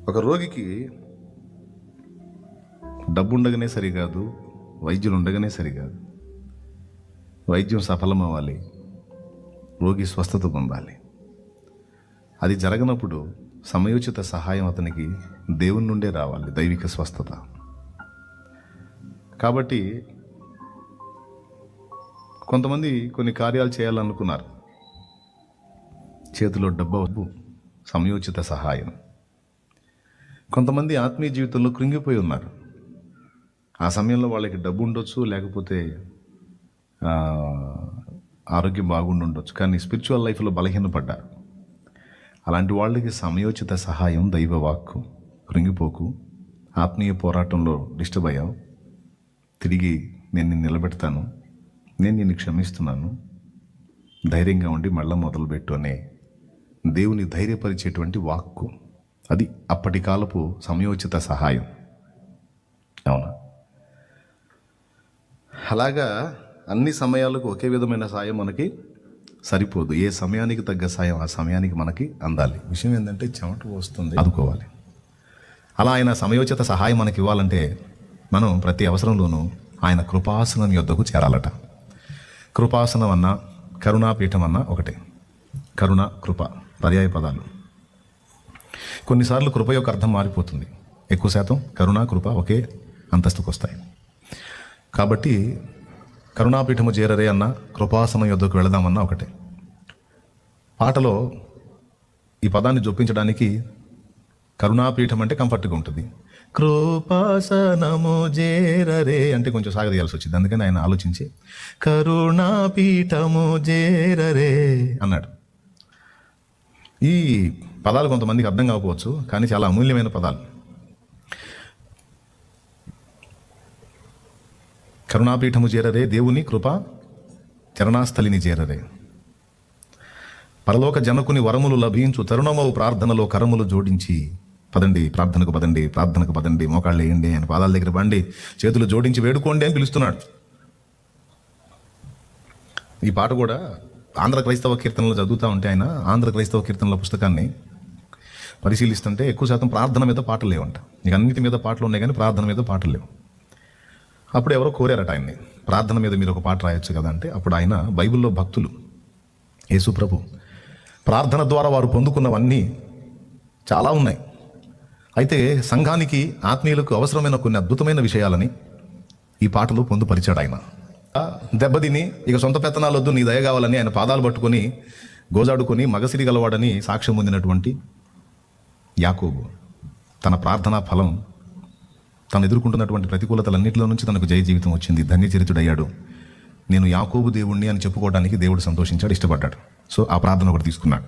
ఒక రోగికి డబ్బు ఉండగానే సరికాదు, వైద్యులు ఉండగానే సరికాదు. వైద్యం సఫలం అవ్వాలి, రోగి స్వస్థత పొందాలి. అది జరగనప్పుడు సమయోచిత సహాయం అతనికి దేవుని నుండే రావాలి, దైవిక స్వస్థత. కాబట్టి కొంతమంది కొన్ని కార్యాలు చేయాలనుకున్నారు, చేతిలో డబ్బు, సమయోచిత సహాయం. కొంతమంది ఆత్మీయ జీవితంలో కృంగిపోయి ఉన్నారు. ఆ సమయంలో వాళ్ళకి డబ్బు ఉండొచ్చు, లేకపోతే ఆరోగ్యం బాగుండి ఉండొచ్చు, కానీ స్పిరిచువల్ లైఫ్లో బలహీనపడ్డారు. అలాంటి వాళ్ళకి సమయోచిత సహాయం దైవ వాక్కు. కృంగిపోకు, ఆత్మీయ పోరాటంలో డిస్టర్బ్ అయ్యావు, తిరిగి నేను నిన్ను నిలబెడతాను, నేను నిన్ను క్షమిస్తున్నాను, ధైర్యంగా ఉండి మళ్ళా మొదలుపెట్టు అనే దేవుని ధైర్యపరిచేటువంటి వాక్కు. అది అప్పటి కాలపు సమయోచిత సహాయం. అవునా? అలాగా అన్ని సమయాలకు ఒకే విధమైన సాయం మనకి సరిపోదు. ఏ సమయానికి తగ్గ సాయం ఆ సమయానికి మనకి అందాలి. విషయం ఏంటంటే చెమట వస్తుంది, ఆదుకోవాలి. అలా ఆయన సమయోచిత సహాయం మనకి ఇవ్వాలంటే మనం ప్రతి అవసరంలోనూ ఆయన కృపాసనం యొద్దకు చేరాలట. కృపాసనం అన్నా కరుణాపీఠం అన్నా ఒకటే. కరుణ, కృప పర్యాయ పదాలు. కొన్నిసార్లు కృప యొక్క అర్థం మారిపోతుంది. ఎక్కువ శాతం కరుణ, కృప ఒకే అంతస్తుకు వస్తాయి. కాబట్టి కరుణాపీఠము చేరరే అన్న, కృపాసనం యొద్దకు వెళదామన్నా ఒకటే. పాటలో ఈ పదాన్ని జొప్పించడానికి కరుణాపీఠం అంటే కంఫర్ట్గా ఉంటుంది. కృపాసనము చేరరే అంటే కొంచెం సాగదీయాల్సి వచ్చింది. అందుకని ఆయన ఆలోచించి కరుణాపీఠము చేరరే అన్నాడు. ఈ పదాలు కొంతమందికి అర్థం కాకపోవచ్చు, కానీ చాలా అమూల్యమైన పదాలు. కరుణాపీఠము చేరరే, దేవుని కృప చరణాస్థలిని చేరరే. పరలోక జనకుని వరములు లభించు తరుణమవు ప్రార్థనలో కరములు జోడించి పదండి, ప్రార్థనకు పదండి, ప్రార్థనకు పదండి, మోకాళ్ళు వేయండి, ఆయన పాదాల దగ్గర పండి, చేతులు జోడించి వేడుకోండి అని పిలుస్తున్నాడు. ఈ పాట కూడా ఆంధ్ర క్రైస్తవ కీర్తనలు చదువుతూ ఉంటే, ఆయన ఆంధ్ర క్రైస్తవ కీర్తనల పుస్తకాన్ని పరిశీలిస్తుంటే ఎక్కువ శాతం ప్రార్థన మీద పాటలు లేవంట. ఇక అన్నిటి మీద పాటలు ఉన్నాయి కానీ ప్రార్థన మీద పాటలు లేవు. అప్పుడు ఎవరో కోరారట ఆయన్ని, ప్రార్థన మీద మీరు ఒక పాట రాయొచ్చు కదా అంటే, అప్పుడు ఆయన బైబిల్లో భక్తులు, యేసు ప్రభు ప్రార్థన ద్వారా వారు పొందుకున్నవన్నీ చాలా ఉన్నాయి. అయితే సంఘానికి, ఆత్మీయులకు అవసరమైన కొన్ని అద్భుతమైన విషయాలని ఈ పాటలో పొందుపరిచాడు ఆయన. దెబ్బతిని ఇక సొంత పెత్తనాలు వద్దు, నీ దయ కావాలని ఆయన పాదాలు పట్టుకొని గోజాడుకొని మగసిరి గలవాడని సాక్ష్యం పొందినటువంటి యాకోబు తన ప్రార్థనా ఫలం, తను ఎదుర్కొంటున్నటువంటి ప్రతికూలతలన్నింటిలో నుంచి తనకు జయ జీవితం వచ్చింది, ధన్యచరితుడయ్యాడు. నేను యాకోబు దేవుణ్ణి అని చెప్పుకోవడానికి దేవుడు సంతోషించాడు, ఇష్టపడ్డాడు. సో ఆ ప్రార్థన ఒకటి తీసుకున్నాడు.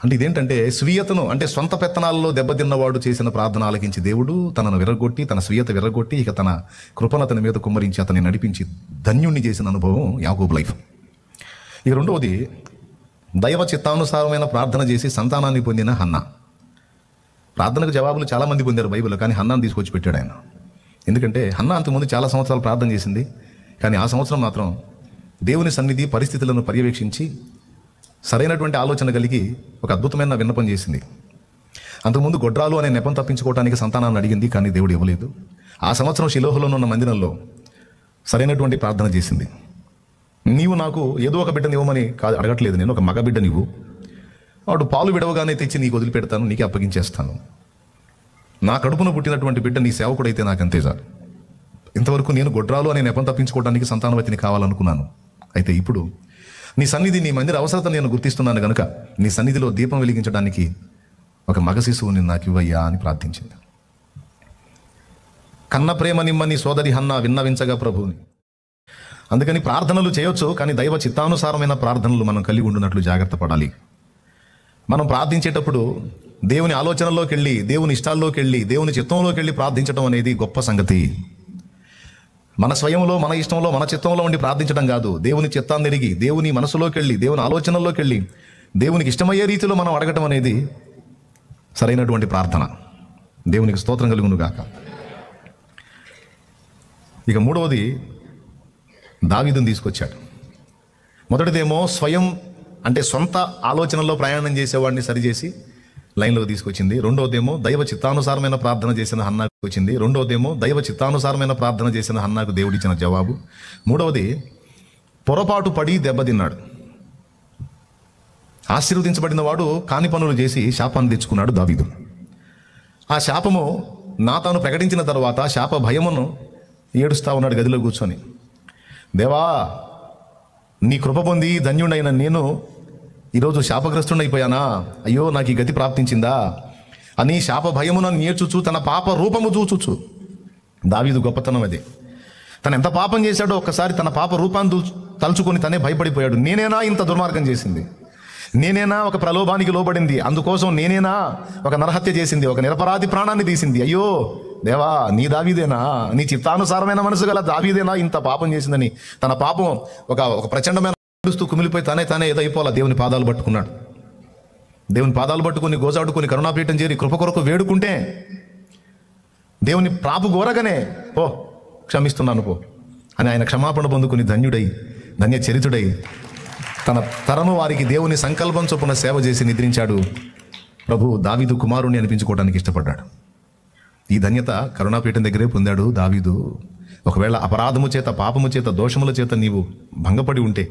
అంటే ఇదేంటంటే స్వీయతను, అంటే సొంత పెత్తనాల్లో దెబ్బతిన్నవాడు చేసిన ప్రార్థన ఆలకించి దేవుడు తనను విరగొట్టి, తన స్వీయత విరగొట్టి, ఇక తన కృపను అతని మీద కుమ్మరించి అతన్ని నడిపించి ధన్యుణ్ణి చేసిన అనుభవం యాకోబు లైఫ్. ఇక రెండవది, దైవ చిత్తానుసారమైన ప్రార్థన చేసి సంతానాన్ని పొందిన హన్నా. ప్రార్థనకు జవాబులు చాలామంది పొందారు బైబిల్లో, కానీ హన్నాను తీసుకొచ్చి పెట్టాడు ఆయన. ఎందుకంటే హన్నా అంతకుముందు చాలా సంవత్సరాలు ప్రార్థన చేసింది, కానీ ఆ సంవత్సరం మాత్రం దేవుని సన్నిధి పరిస్థితులను పర్యవేక్షించి సరైనటువంటి ఆలోచన కలిగి ఒక అద్భుతమైన విన్నపం చేసింది. అంతకుముందు గొడ్రాలు అనే నెపం తప్పించుకోవడానికి సంతానాన్ని అడిగింది, కానీ దేవుడు ఇవ్వలేదు. ఆ సంవత్సరం షిలోహులో ఉన్న మందిరంలో సరైనటువంటి ప్రార్థన చేసింది. నీవు నాకు ఏదో ఒక బిడ్డని ఇవ్వమని కాదు అడగట్లేదు, నేను ఒక మగ బిడ్డ నీవు, వాడు పాలు విడవగానే తెచ్చి నీకు వదిలిపెడతాను, నీకే అప్పగించేస్తాను. నా కడుపున పుట్టినటువంటి బిడ్డ నీ సేవకుడైతే నాకు అంతే చాలు. ఇంతవరకు నేను గొడ్రాలు అనే నెపం తప్పించుకోవడానికి సంతానవతిని కావాలనుకున్నాను. అయితే ఇప్పుడు నీ సన్నిధి, నీ మందిర అవసరత నేను గుర్తిస్తున్నాను కనుక నీ సన్నిధిలో దీపం వెలిగించడానికి ఒక మగ శిశువుని నాకు ఇవ్వయ్యా అని ప్రార్థించింది. కన్న ప్రేమ నిమ్మని సోదరి హన్నా విన్నవించగా ప్రభువుని. అందుకని ప్రార్థనలు చేయొచ్చు, కానీ దైవ చిత్తానుసారమైన ప్రార్థనలు మనం కలిగి ఉండునట్లు జాగ్రత్త పడాలి. మనం ప్రార్థించేటప్పుడు దేవుని ఆలోచనలోకి వెళ్ళి, దేవుని ఇష్టాల్లోకి వెళ్ళి, దేవుని చిత్తంలోకి వెళ్ళి ప్రార్థించడం అనేది గొప్ప సంగతి. మన స్వయంలో, మన ఇష్టంలో, మన చిత్తంలో ఉండి ప్రార్థించడం కాదు. దేవుని చిత్తాన్ని ఎరిగి, దేవుని మనసులోకి వెళ్ళి, దేవుని ఆలోచనలోకి వెళ్ళి, దేవునికి ఇష్టమయ్యే రీతిలో మనం అడగటం అనేది సరైనటువంటి ప్రార్థన. దేవునికి స్తోత్రం కలుగును గాక. ఇక మూడవది, దావీదుని తీసుకొచ్చాడు. మొదటిదేమో స్వయం, అంటే సొంత ఆలోచనల్లో ప్రయాణం చేసేవాడిని సరిచేసి లైన్లోకి తీసుకొచ్చింది. రెండవదేమో దైవ చిత్తానుసారమైన ప్రార్థన చేసిన హన్నాకు వచ్చింది. రెండవదేమో దైవ చిత్తానుసారమైన ప్రార్థన చేసిన హన్నాకు దేవుడిచ్చిన జవాబు. మూడవది పొరపాటు పడి దెబ్బతిన్నాడు. ఆశీర్వదించబడిన వాడు కాని పనులు చేసి శాపాన్ని తెచ్చుకున్నాడు దావీదు. ఆ శాపము నాతాను ప్రకటించిన తర్వాత శాప భయమును ఏడుస్తా ఉన్నాడు గదిలో కూర్చొని. దేవా, నీ కృప పొంది ధన్యుడైన నేను ఈరోజు శాపగ్రస్తుడైపోయానా? అయ్యో, నాకు ఈ గతి ప్రాప్తించిందా అని శాప భయమును నేర్చుచు తన పాప రూపము చూచుచు. దావీదు గొప్పతనం అదే. తను ఎంత పాపం చేశాడో ఒక్కసారి తన పాప రూపాన్ని తలుచుకొని తనే భయపడిపోయాడు. నేనేనా ఇంత దుర్మార్గం చేసింది? నేనేనా ఒక ప్రలోభానికి లోబడింది? అందుకోసం నేనేనా ఒక నరహత్య చేసింది, ఒక నిరపరాధి ప్రాణాన్ని తీసింది? అయ్యో దేవా, నీ దావీదేనా, నీ చిత్తానుసారమైన మనసు గల దావీదేనా ఇంత పాపం చేసిందని తన పాపం ఒక ప్రచండమైన చూస్తూ కుమిలిపోయి తానే ఏదో అయిపోవాలా దేవుని పాదాలు పట్టుకున్నాడు. దేవుని పాదాలు పట్టుకుని గోజాడుకుని కరుణాపీఠం చేరి కృప కొరకు వేడుకుంటే దేవుని ప్రాపు గోరగానే పో క్షమిస్తున్నాను పో అని ఆయన క్షమాపణ పొందుకుని ధన్య చరితుడై తన తరము వారికి దేవుని సంకల్పం చొప్పున సేవ చేసి నిద్రించాడు. ప్రభు దావీదు కుమారుణ్ణి అనిపించుకోవడానికి ఇష్టపడ్డాడు. ఈ ధన్యత కరుణాపీఠం దగ్గరే పొందాడు దావీదు. ఒకవేళ అపరాధము చేత, పాపము చేత, దోషముల చేత నీవు భంగపడి ఉంటే,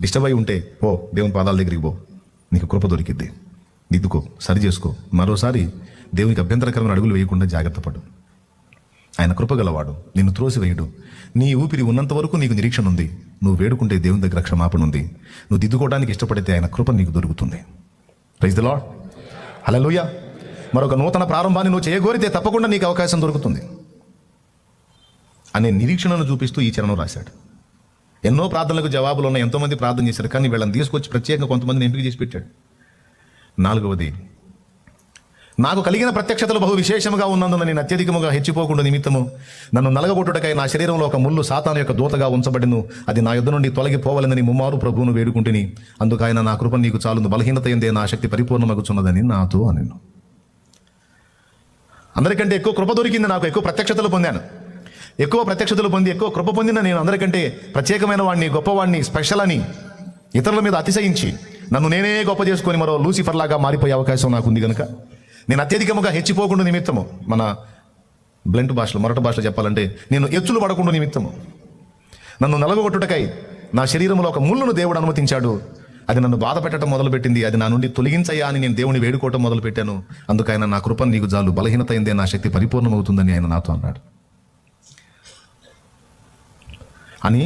డిస్టర్బ్ అయి ఉంటే, పో దేవుని పాదాల దగ్గరికి పో, నీకు కృప దొరికిద్ది. దిద్దుకో, సరి చేసుకో, మరోసారి దేవునికి అభ్యంతరకరమైన అడుగులు వేయకుండా జాగ్రత్త పడు. ఆయన కృపగలవాడు, నిన్ను త్రోసివేయడు. నీ ఊపిరి ఉన్నంత వరకు నీకు నిరీక్షణ ఉంది. నువ్వు వేడుకుంటే దేవుని దగ్గర క్షమాపణ ఉంది. నువ్వు దిద్దుకోవడానికి ఇష్టపడితే ఆయన కృప నీకు దొరుకుతుంది. Praise the Lord. హల్లెలూయా. మరొక నూతన ప్రారంభాన్ని నువ్వు చేయగోరితే తప్పకుండా నీకు అవకాశం దొరుకుతుంది అనే నిరీక్షణను చూపిస్తూ ఈ చరణం రాశాడు. ఎన్నో ప్రార్థనలకు జవాబులు ఉన్నాయి, ఎంతోమంది ప్రార్థన చేశారు, కానీ వీళ్ళని తీసుకొచ్చి ప్రత్యేకంగా కొంతమందిని ఎంపిక చేసి పెట్టాడు. నాలుగవది, నాకు కలిగిన ప్రత్యక్షతలు బహు విశేషముగా ఉన్నందున నేను అత్యధికముగా హెచ్చిపోకుండా నిమిత్తము నన్ను నలగొట్టుటకై నా శరీరంలో ఒక ముళ్ళు సాతాను యొక్క దూతగా ఉంచబడిను. అది నా యుద్ధ నుండి తొలగిపోవాలని ముమ్మారు ప్రభువును వేడుకుంటుని, అందుకు ఆయన నా కృప నీకు చాలును, బలహీనత ఎందే నా శక్తి పరిపూర్ణమగుచున్నదని నాతో అనెను. అందరికంటే ఎక్కువ కృప దొరికింది నాకు, ఎక్కువ ప్రత్యక్షతలు పొందాను. ఎక్కువ ప్రత్యక్షతలు పొంది ఎక్కువ కృప పొందిన నేను అందరికంటే ప్రత్యేకమైన వాడిని, గొప్పవాడిని, స్పెషల్ అని ఇతరుల మీద అతిశయించి నన్ను నేనే గొప్ప చేసుకొని మరో లూసిఫర్ లాగా మారిపోయే అవకాశం నాకు ఉంది కనుక నేను అత్యధికముగా హెచ్చిపోకుండా నిమిత్తము, మన బ్లెంట్ భాషలో, మొరట భాషలో చెప్పాలంటే నేను ఎచ్చులు పడకుండా నిమిత్తము, నన్ను నలగొట్టుటకై నా శరీరంలో ఒక ముళ్ళును దేవుడు అనుమతించాడు. అది నన్ను బాధ పెట్టడం మొదలుపెట్టింది. అది నా నుండి తొలగించయ్యా అని నేను దేవుని వేడుకోవటం మొదలుపెట్టాను. అందుకు ఆయన నా కృపను నీకు చాలు, బలహీనత అయిందే నా శక్తి పరిపూర్ణమవుతుందని ఆయన నాతో అన్నాడు అని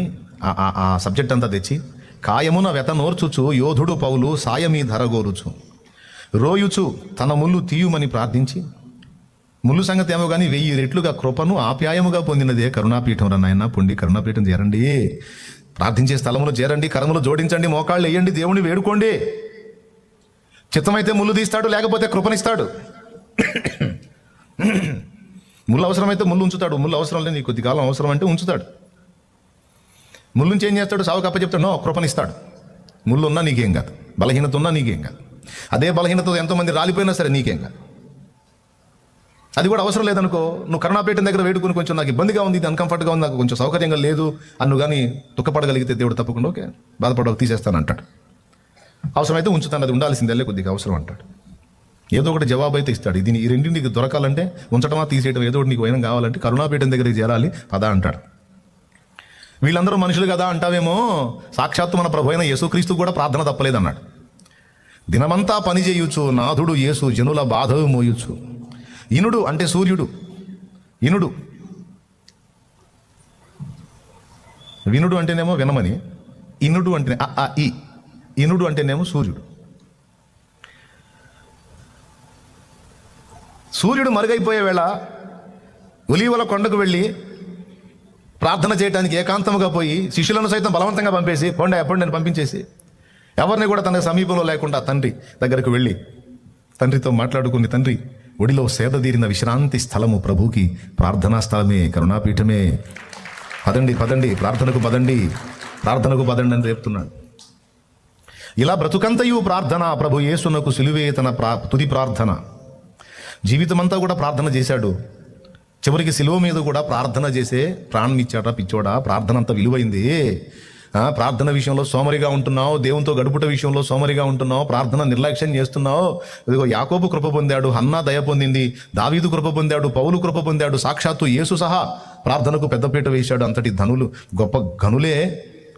ఆ సబ్జెక్ట్ అంతా తెచ్చి, కాయమున వెత నోర్చుచు యోధుడు పౌలు సాయమీ ధరగోరుచు రోయుచు తన ముళ్ళు తీయుమని ప్రార్థించి, ముళ్ళు సంగతి ఏమో కానీ 1000 రెట్లుగా కృపను ఆప్యాయముగా పొందినదే కరుణాపీఠం రా నాయన. పొండి కరుణాపీఠం చేరండి, ప్రార్థించే స్థలములో చేరండి, కరములు జోడించండి, మోకాళ్ళు వేయండి, దేవుని వేడుకోండి. చిత్తమైతే ముళ్ళు తీస్తాడు, లేకపోతే కృపనిస్తాడు. ముళ్ళు అవసరమైతే ముళ్ళు ఉంచుతాడు, ముళ్ళు అవసరం లేదు, నీకు కొద్ది కాలం అవసరం అంటే ఉంచుతాడు. ముళ్ళుంచి ఏం చేస్తాడు? సావుకు అప్పచెప్తాడు, నో కృపనిస్తాడు. ముళ్ళు ఉన్నా నీకేం కాదు, బలహీనత ఉన్నా నీకేం కాదు. అదే బలహీనత ఎంతోమంది రాలిపోయినా సరే నీకేం కాదు. అది కూడా అవసరం లేదనుకో, నువ్వు కరుణాపీఠం దగ్గర వేడుకుని కొంచెం నాకు ఇబ్బందిగా ఉంది, ఇది అన్కంఫర్ట్గా ఉంది, నాకు కొంచెం సౌకర్యంగా లేదు అన్ను కానీ దుఃఖపడగలిగితే దేవుడు తప్పకుండా ఓకే బాధపడక తీసేస్తాను అంటాడు. అవసరమైతే ఉంచుతాను, అది ఉండాల్సిందే కొద్దిగా అవసరం అంటాడు. ఏదో ఒకటి జవాబు అయితే ఇస్తాడు. ఇది ఈ రెండు నీకు దొరకాలంటే ఉంచడమా తీసేయడం, ఏదో ఒకటి నీకు వైనం కావాలంటే కరుణాపీఠం దగ్గరికి చేరాలి పదా అంటాడు. వీళ్ళందరూ మనుషులు కదా అంటావేమో, సాక్షాత్తు మన ప్రభు అయిన యేసుక్రీస్తు కూడా ప్రార్థన తప్పలేదన్నాడు. దినమంతా పని చేయుచు నాథుడు యేసు జనుల బాధలు మోయుచు. ఇనుడు అంటే సూర్యుడు, ఇనుడు, వినుడు అంటేనేమో వినమని, ఇనుడు అంటే ఇనుడు అంటేనేమో సూర్యుడు. సూర్యుడు మరుగైపోయే వేళ ఒలీవల కొండకు వెళ్ళి ప్రార్థన చేయడానికి ఏకాంతముగా పోయి శిష్యులను సైతం బలవంతంగా పంపేసి పోండి ఎప్పుడు నేను పంపించేసి ఎవరిని కూడా తన సమీపంలో లేకుండా తండ్రి దగ్గరకు వెళ్ళి తండ్రితో మాట్లాడుకుని, తండ్రి ఒడిలో సేదదీరిన విశ్రాంతి స్థలము ప్రభుకి ప్రార్థనా స్థలమే, కరుణాపీఠమే, పదండి ప్రార్థనకు పదండి అని చెప్తున్నాడు. ఇలా బ్రతుకంతయు ప్రార్థన, ప్రభు యేసునకు సిలువే తన తుది ప్రార్థన. జీవితమంతా కూడా ప్రార్థన చేశాడు. చివరికి సిలువ మీద కూడా ప్రార్థన చేసే ప్రాణం ఇచ్చాడా పిచ్చోడా? ప్రార్థన అంత విలువైంది. ప్రార్థన విషయంలో సోమరిగా ఉంటున్నావు, దేవునితో గడుపుట విషయంలో సోమరిగా ఉంటున్నావు, ప్రార్థన నిర్లక్ష్యం చేస్తున్నావు. ఇదిగో యాకోబు కృప పొందాడు, హన్నా దయ పొందింది, దావీదు కృప పొందాడు, పౌలు కృప పొందాడు, సాక్షాత్తు యేసు సహా ప్రార్థనకు పెద్దపీట వేశాడు. అంతటి ధనులు, గొప్ప గనులే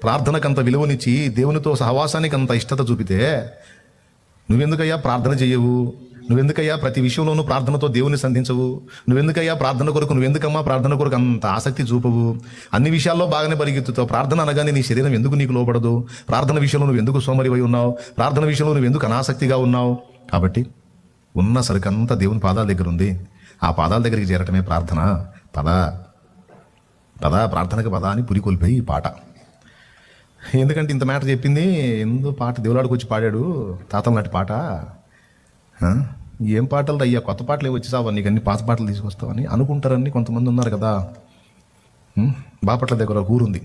ప్రార్థనకు అంత విలువనిచ్చి దేవునితో సహవాసానికి అంత ఇష్టత చూపితే నువ్వెందుకయ్యా ప్రార్థన చేయవు? నువ్వెందుకయ్యా ప్రతి విషయంలోనూ ప్రార్థనతో దేవుని సంధించవు? నువ్వెందుకయ్యా ప్రార్థన కొరకు, నువ్వెందుకమ్మా ప్రార్థన కొరకు అంత ఆసక్తి చూపవు? అన్ని విషయాల్లో బాగానే పరిగెత్తుతావు, ప్రార్థన అనగానే నీ శరీరం ఎందుకు నీకు లోబడదు? ప్రార్థన విషయంలో నువ్వు ఎందుకు సోమరివై ఉన్నావు? ప్రార్థన విషయంలో నువ్వు ఎందుకు అనాసక్తిగా ఉన్నావు? కాబట్టి ఉన్న సరికంతా దేవుని పాదాల దగ్గర ఉంది. ఆ పాదాల దగ్గరికి చేరటమే ప్రార్థన. పద ప్రార్థనకి పద అని పురికొల్పోయి ఈ పాట. ఎందుకంటే ఇంత మ్యాటర్ చెప్పింది ఎందు పాట దేవులాడికి వచ్చి పాడాడు, తాతల నాటి పాట. ఏం పాటలు అయ్యా, కొత్త పాటలు వచ్చేసావా, నీకు అన్ని పాత పాటలు తీసుకొస్తావని అనుకుంటారని కొంతమంది ఉన్నారు కదా. బాపట్ల దగ్గర ఒక ఊరుంది,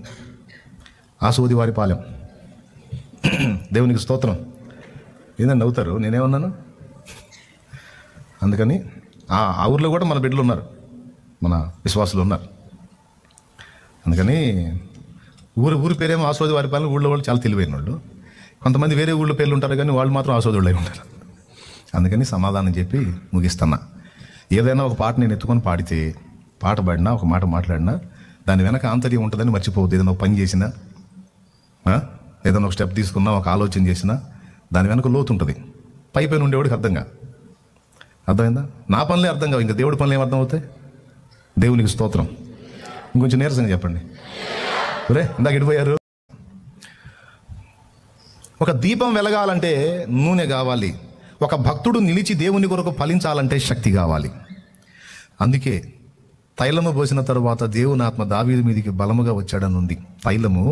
ఆసోదివారి పాలెం. దేవునికి స్తోత్రం. ఏందని నవ్వుతారు, నేనేమన్నాను? అందుకని ఆ ఊర్లో కూడా మన బిడ్డలు ఉన్నారు, మన విశ్వాసులు ఉన్నారు. అందుకని ఊరి పేరేమో ఆసోదివారి పాలెం. ఊళ్ళో వాళ్ళు చాలా తెలివైన వాళ్ళు. కొంతమంది వేరే ఊళ్ళో పేర్లు ఉంటారు కానీ వాళ్ళు మాత్రం ఆసోది అయి ఉంటారు. అందుకని సమాధానం చెప్పి ముగిస్తున్నా. ఏదైనా ఒక పాట నేను ఎత్తుకొని పాడితే, పాట పాడినా, ఒక మాట మాట్లాడినా దాని వెనక ఆంతర్యం ఉంటుందని మర్చిపోవద్దు. ఏదైనా ఒక పని చేసినా, ఏదైనా ఒక స్టెప్ తీసుకున్నా, ఒక ఆలోచన చేసినా దాని వెనక లోతు ఉంటుంది. పైన ఉండేవాడికి అర్థమైందా? నా పనులే అర్థం కావు, ఇంకా దేవుడి పనులు ఏం అర్థం అవుతాయి? దేవునికి స్తోత్రం. ఇంకొంచెం నీరసంగా చెప్పండి. ఇందాక ఎడిపోయారు. ఒక దీపం వెలగాలంటే నూనె కావాలి. ఒక భక్తుడు నిలిచి దేవుని కొరకు ఫలించాలంటే శక్తి కావాలి. అందుకే తైలము పోసిన తరువాత దేవుని ఆత్మ దావీదు మీదికి బలముగా వచ్చాడని ఉంది. తైలము,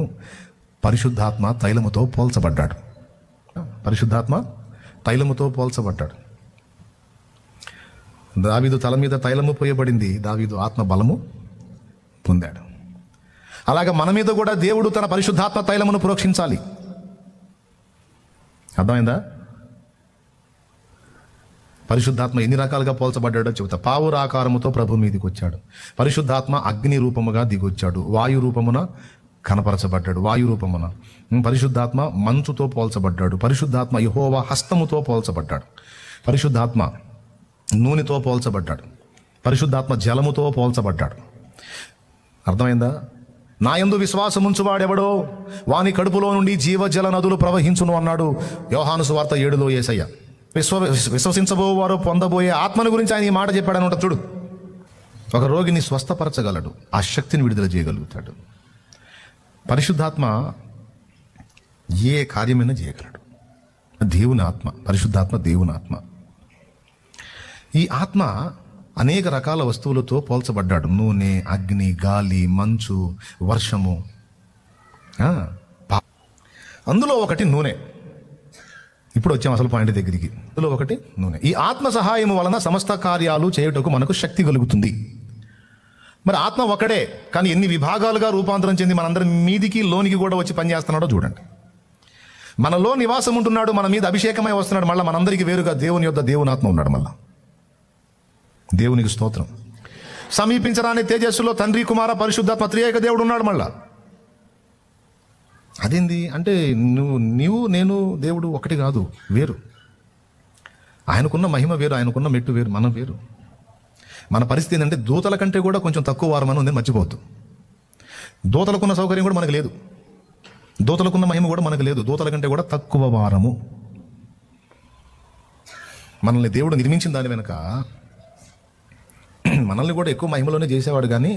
పరిశుద్ధాత్మ తైలముతో పోల్చబడ్డాడు. పరిశుద్ధాత్మ తైలముతో పోల్చబడ్డాడు. దావీదు తల మీద తైలము పోయబడింది, దావీదు ఆత్మ బలము పొందాడు. అలాగే మన మీద కూడా దేవుడు తన పరిశుద్ధాత్మ తైలమును ప్రోక్షించాలి. అర్థమైందా? పరిశుద్ధాత్మ ఎన్ని రకాలుగా పోల్చబడ్డాడో చెబుతా. పావురాకారముతో ప్రభు మీదికి వచ్చాడు. పరిశుద్ధాత్మ అగ్ని రూపముగా దిగొచ్చాడు. వాయు రూపమున కనపరచబడ్డాడు. వాయు రూపమున. పరిశుద్ధాత్మ మంచుతో పోల్చబడ్డాడు. పరిశుద్ధాత్మ యెహోవా హస్తముతో పోల్చబడ్డాడు. పరిశుద్ధాత్మ నూనెతో పోల్చబడ్డాడు. పరిశుద్ధాత్మ జలముతో పోల్చబడ్డాడు. అర్థమైందా? నా యందు విశ్వాసముంచువాడెవడో వాని కడుపులో నుండి జీవజల నదులు ప్రవహించును అన్నాడు యోహాను సువార్త 7లో యేసయ్య. విశ్వసించబోవారు పొందబోయే ఆత్మను గురించి ఆయన ఈ మాట చెప్పాడని ఉంటుంది. చూడు, ఒక రోగిని స్వస్థపరచగలడు, ఆ శక్తిని విడుదల చేయగలుగుతాడు. పరిశుద్ధాత్మ ఏ కార్యమైనా చేయగలడు. దేవుని ఆత్మ, పరిశుద్ధాత్మ దేవుని ఆత్మ. ఈ ఆత్మ అనేక రకాల వస్తువులతో పోల్చబడ్డాడు. నూనె, అగ్ని, గాలి, మంచు, వర్షము. అందులో ఒకటి నూనె. ఇప్పుడు వచ్చాం అసలు పాయింట్ దగ్గరికి. అందులో ఒకటి నూనె. ఈ ఆత్మ సహాయం వలన సమస్త కార్యాలు చేయుటకు మనకు శక్తి కలుగుతుంది. మరి ఆత్మ ఒకటే, కానీ ఎన్ని విభాగాలుగా రూపాంతరం చెంది మనందరి మీదికి లోనికి కూడా వచ్చి పనిచేస్తున్నాడో చూడండి. మనలో నివాసం ఉంటున్నాడు, మన మీద అభిషేకమై వస్తున్నాడు. మళ్ళీ మనందరికీ వేరుగా దేవుని యొద్ద దేవుని ఆత్మ ఉన్నాడు. మళ్ళా దేవునికి స్తోత్రం. సమీపించరాని తేజస్సులో తండ్రి, కుమార, పరిశుద్ధాత్మ త్రియేక దేవుడు ఉన్నాడు. మళ్ళా అదేంది అంటే నీవు నేను దేవుడు ఒకటి కాదు, వేరు. ఆయనకున్న మహిమ వేరు, ఆయనకున్న మెట్టు వేరు, మనం వేరు. మన పరిస్థితి ఏంటంటే దూతల కంటే కూడా కొంచెం తక్కువ వారమని ఉందని మర్చిపోవద్దు. దూతలకున్న సౌకర్యం కూడా మనకు లేదు, దూతలకున్న మహిమ కూడా మనకు లేదు. దూతల కంటే కూడా తక్కువ వారము. మనల్ని దేవుడు నిర్మించిన దాని వెనక మనల్ని కూడా ఎక్కువ మహిమలోనే చేసేవాడు. కానీ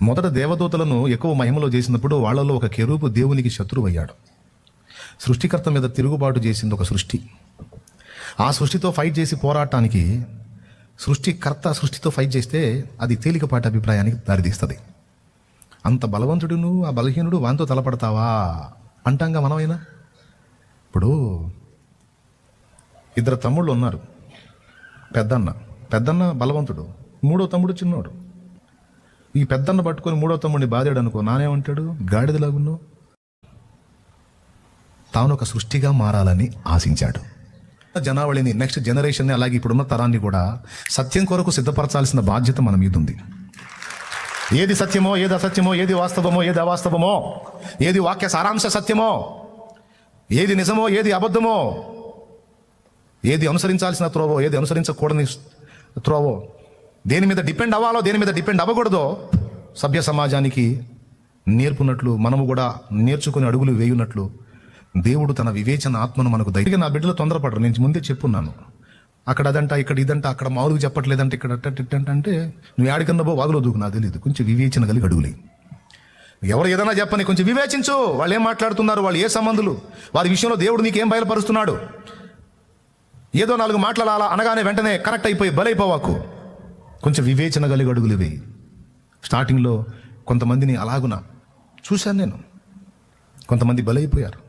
మొదట దేవదూతలను ఎక్కువ మహిమలో చేసినప్పుడు వాళ్ళలో ఒక కెరూబు దేవునికి శత్రువు అయ్యాడు. సృష్టికర్త మీద తిరుగుబాటు చేసింది ఒక సృష్టి. ఆ సృష్టితో ఫైట్ చేసి పోరాటానికి సృష్టికర్త సృష్టితో ఫైట్ చేస్తే అది తేలికపాటి అభిప్రాయానికి దారితీస్తుంది. అంత బలవంతుడును ఆ బలహీనుడు వానితో తలపడతావా అంటాంగా మనమైనా. ఇప్పుడు ఇద్దరు తమ్ముళ్ళు ఉన్నారు. పెద్దన్న బలవంతుడు, మూడో తమ్ముడు చిన్నోడు. ఈ పెద్దన్న పట్టుకొని మూడో తమ్ముడిని బాధాడు అనుకో, నానేమంటాడు? గాడిదలాగున్నావు. తాను ఒక సృష్టిగా మారాలని ఆశించాడు. జనావళిని, నెక్స్ట్ జనరేషన్ని, అలాగే ఇప్పుడున్న తరాన్ని కూడా సత్యం కొరకు సిద్ధపరచాల్సిన బాధ్యత మన మీద ఉంది. ఏది సత్యమో, ఏది అసత్యమో, ఏది వాస్తవమో, ఏది అవాస్తవమో, ఏది వాక్య సారాంశ సత్యమో, ఏది నిజమో, ఏది అబద్ధమో, ఏది అనుసరించాల్సిన త్రోవో, ఏది అనుసరించకూడని త్రోవో, దేని మీద డిపెండ్ అవ్వాలో, దేని మీద డిపెండ్ అవ్వకూడదో సభ్య సమాజానికి నేర్పునట్లు, మనము కూడా నేర్చుకుని అడుగులు వేయునట్లు దేవుడు తన వివేచన ఆత్మను మనకు దయచేసి. నా బిడ్డలు తొందరపడరు, నేను ముందే చెప్పున్నాను. అక్కడ అదంట, ఇక్కడ ఇదంట, అక్కడ మామూలుగా చెప్పట్లేదంటే, ఇక్కడ అట్టంటే అంటే నువ్వు ఆడికన్నా పో, వాగులో దూకు, నాకు తెలియదు. కొంచెం వివేచన కలిగి అడుగులే. ఎవరు ఏదైనా చెప్పని కొంచెం వివేచించు. వాళ్ళు ఏం మాట్లాడుతున్నారు, వాళ్ళు ఏ సంబంధులు, వారి విషయంలో దేవుడు నీకేం బయలుపరుస్తున్నాడు. ఏదో 4 మాటలు అలా అనగానే వెంటనే కనెక్ట్ అయిపోయి బలైపోవాకు. కొంచెం వివేచన కలిగి అడుగులు వేయి. స్టార్టింగ్లో కొంతమందిని అలాగున చూశాను నేను. కొంతమంది బలైపోయారు.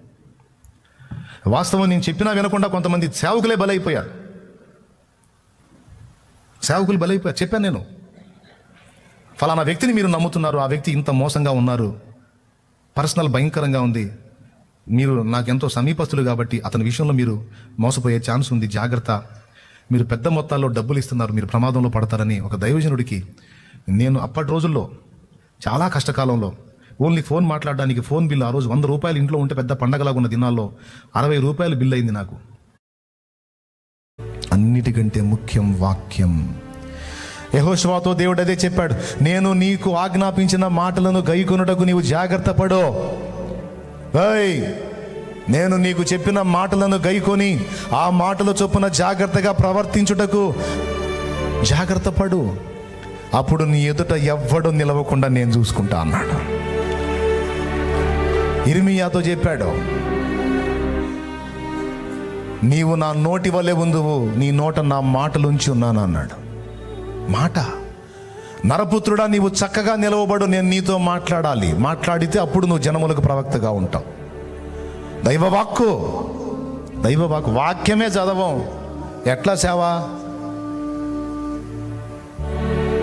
వాస్తవం నేను చెప్పినా వినకుండా కొంతమంది సేవకులే బలైపోయారు. సేవకులు బలైపోయారు. చెప్పాను నేను, ఫలానా వ్యక్తిని మీరు నమ్ముతున్నారు, ఆ వ్యక్తి ఇంత మోసంగా ఉన్నారు, పర్సనల్ భయంకరంగా ఉంది, మీరు నాకెంతో సమీపస్తులు కాబట్టి అతని విషయంలో మీరు మోసపోయే ఛాన్స్ ఉంది, జాగ్రత్త, మీరు పెద్ద మొత్తాల్లో డబ్బులు ఇస్తున్నారు, మీరు ప్రమాదంలో పడతారని ఒక దైవజనుడికి నేను అప్పటి రోజుల్లో చాలా కష్టకాలంలో ఓన్లీ ఫోన్ మాట్లాడడానికి ఫోన్ బిల్ ఆ రోజు 100 రూపాయలు ఇంట్లో ఉంటే పెద్ద పండగలాగా ఉన్న దినాల్లో 60 రూపాయలు బిల్ అయింది నాకు. అన్నిటికంటే ముఖ్యం వాక్యం. యెహోషువతో దేవుడు అదే చెప్పాడు, నేను నీకు ఆజ్ఞాపించిన మాటలను గైకొనుటకు నీవు జాగ్రత్త పడో. నేను నీకు చెప్పిన మాటలను గైకొని ఆ మాటల చొప్పున జాగ్రత్తగా ప్రవర్తించుటకు జాగ్రత్త పడు. అప్పుడు నీ ఎదుట ఎవ్వడు నిలవకుండా నేను చూసుకుంటా అన్నాడు. ఇర్మీయాతో చెప్పాడు, నీవు నా నోటి వలె ఉందువు, నీ నోట నా మాటలుంచి ఉన్నాను అన్నాడు. మాట, నరపుత్రుడా నీవు చక్కగా నిలవబడు, నేను నీతో మాట్లాడాలి, మాట్లాడితే అప్పుడు నువ్వు జనములకు ప్రవక్తగా ఉంటావు. దైవవాక్కు, దైవవాక్కు, వాక్యమే చదవం, ఎట్లా సేవ?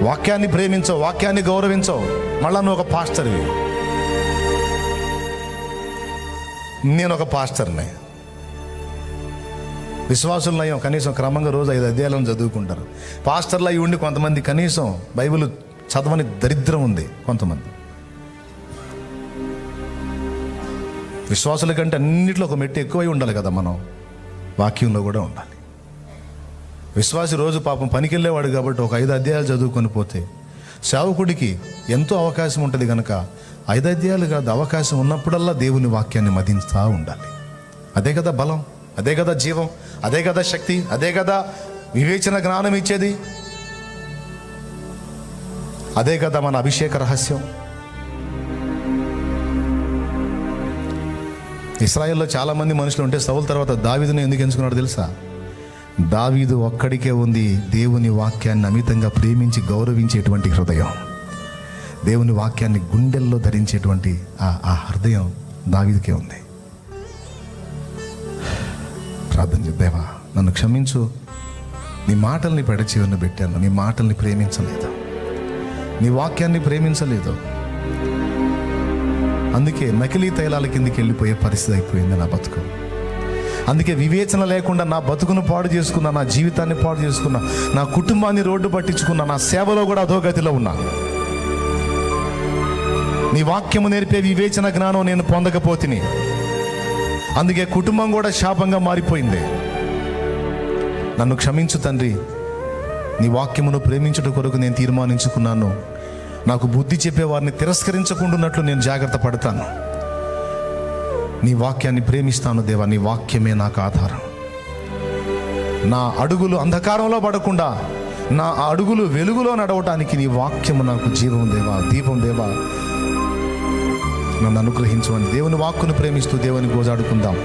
వాక్యాన్ని ప్రేమించవు, వాక్యాన్ని గౌరవించవు, మళ్ళా నువ్వు ఒక పాస్టర్వి. నేను ఒక పాస్టర్ని. విశ్వాసులు నయం కనీసం క్రమంగా రోజు 5 అధ్యాయాలను చదువుకుంటారు. పాస్టర్లు అయి ఉండి కొంతమంది కనీసం బైబిల్ చదవని దరిద్రం ఉంది కొంతమంది. విశ్వాసుల కంటే అన్నింటిలో ఒక మెట్టు ఎక్కువై ఉండాలి కదా, మనం వాక్యంలో కూడా ఉండాలి. విశ్వాసి రోజు పాపం పనికి వెళ్ళేవాడు కాబట్టి ఒక 5 అధ్యాయాలు చదువుకొని పోతే సేవకుడికి ఎంతో అవకాశం ఉంటుంది కనుక 5 అధ్యాయాలు కాదు, అవకాశం ఉన్నప్పుడల్లా దేవుని వాక్యాన్ని మదించుతూ ఉండాలి. అదే కదా బలం, అదే కదా జీవం, అదే కదా శక్తి, అదే కదా వివేచన జ్ఞానం ఇచ్చేది, అదే కదా మన అభిషేక రహస్యం. ఇశ్రాయేల్లో చాలామంది మనుషులు ఉంటే సౌలు తర్వాత దావీదుని ఎందుకు ఎంచుకున్నాడు తెలుసా? దావీదు ఒక్కడికే ఉంది దేవుని వాక్యాన్ని అమితంగా ప్రేమించి గౌరవించేటువంటి హృదయం, దేవుని వాక్యాన్ని గుండెల్లో ధరించేటువంటి ఆ హృదయం దావీదుకే ఉంది. ప్రార్థన చేద్దాం. దేవా నన్ను క్షమించు, నీ మాటల్ని పెడచెవిన పెట్టాను, నీ మాటల్ని ప్రేమించలేదు, నీ వాక్యాన్ని ప్రేమించలేదు, అందుకే నకిలీ తైలాల కిందికి వెళ్ళిపోయే పరిస్థితి అయిపోయింది నా బతుకు. అందుకే వివేచన లేకుండా నా బతుకును పాడు చేసుకున్నా, నా జీవితాన్ని పాడు చేసుకున్నా, నా కుటుంబాన్ని రోడ్డు పట్టించుకున్నా, నా సేవలో కూడా అధోగతిలో ఉన్నా. నీ వాక్యము నేర్పే వివేచన జ్ఞానం నేను పొందకపోతిని, అందుకే కుటుంబం కూడా శాపంగా మారిపోయింది. నన్ను క్షమించు తండ్రి, నీ వాక్యమును ప్రేమించుట కొరకు నేను తీర్మానించుకున్నాను. నాకు బుద్ధి చెప్పే వారిని తిరస్కరించకుండాన్నట్లు నేను జాగ్రత్త పడతాను. నీ వాక్యాన్ని ప్రేమిస్తాను దేవా, నీ వాక్యమే నాకు ఆధారం. నా అడుగులు అంధకారంలో పడకుండా నా అడుగులు వెలుగులో నడవటానికి నీ వాక్యము నాకు జీవం దేవా, దీపం దేవా, నన్ను అనుగ్రహించమని దేవుని వాక్కును ప్రేమిస్తూ దేవుని గోజాడుకుందాం.